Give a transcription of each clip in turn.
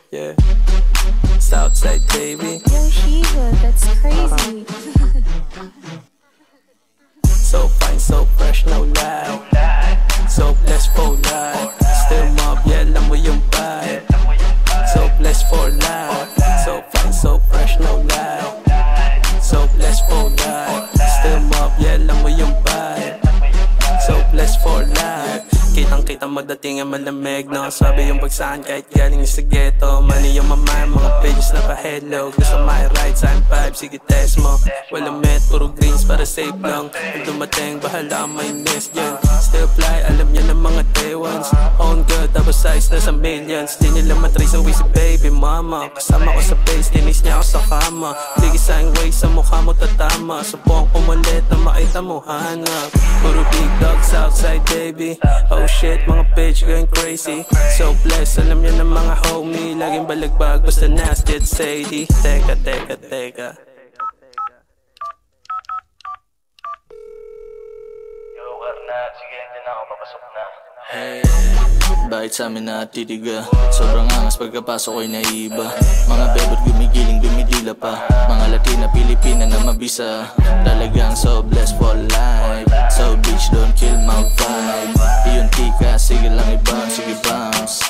Yeah, Southside baby. Yo, Shiva, that's crazy. So fine, so fresh, no lie. So blessed for life. Still mob, yeah, alam mo yung vibe. So blessed for life. So fine, so fresh, no lie. So blessed for life. Still mob, yeah, alam mo yung vibe. So blessed for life. Kitang-kita mo dating ang malamig, no? Sabi yung bagsahan kahit galing sa ghetto. Money yung mamay, mga pages na pa-hello. Gusto my right, sign 5, sige test mo. Walang met, puro greens para safe lang. Kung dumating, bahala may nest dyan. Still fly, alam niya ng mga Taiwans. On good, tapos size na sa millions. Di nila matrace ang way si baby mama. Kasama ko sa base, tinis niya ako sa kama. Ligi sa ang way, sa mukha mo tatama. Subong pumalit na makita mo hanap. Puro big dogs outside baby. Oh shit, mga bitch going crazy. So blessed, alam niya ng mga homie. Laging balagbag, basta nasty at shady. Teka. Sige, hindi na ako, papasok na. Hey, bakit sa amin natitiga? Sobrang angas pagkapasok ko'y naiiba. Mga bebot gumigiling, dumidila pa. Mga Latina, Pilipina na mabisa. Talagang so blessed for life. So bitch, don't kill my vibe. Iyon tika, sige lang i-bounce, sige bounce.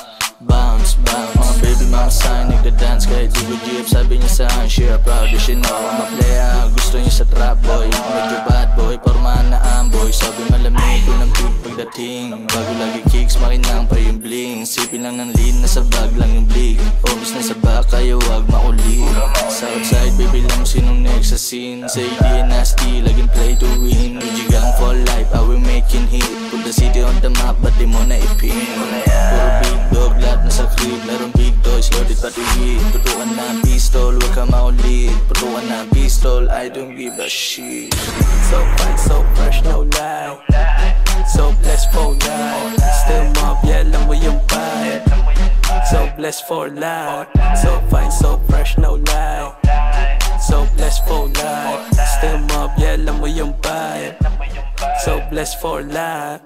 Bounce. Mga baby, mga sign, nagda-dance kahit di ko jeep. Sabi niya sa akin, share proud, she know I'm a player. Gusto niya sa trap boy, medyo bad boy, pormahan na amboy. Sabi malamig ko ng beat pagdating. Bago lagi kicks, makinang pa yung bling. Sipin lang ng lean, nasa bag lang yung blig. Obis na sa back, kayo wag makulit. Southside, baby lang sinong next sa scene. Sa AD nasty, laging play to win. Ujigang for life, I will making hit. Put the city on the map, ba't di mo na ipin? Puro big dog, lahat nasa crib. Meron big toys, loaded pati hit. Tutuan na pistol, wag ka maulit. Tutuan na pistol, I don't give a shit. So fine, so fresh, no lie. So blessed for life. Still mob, yeah, alam mo yung vibe. So blessed for life. So fine, so fresh, no lie. So blessed for life. Still mob, yeah, alam mo yung vibe. So blessed for life.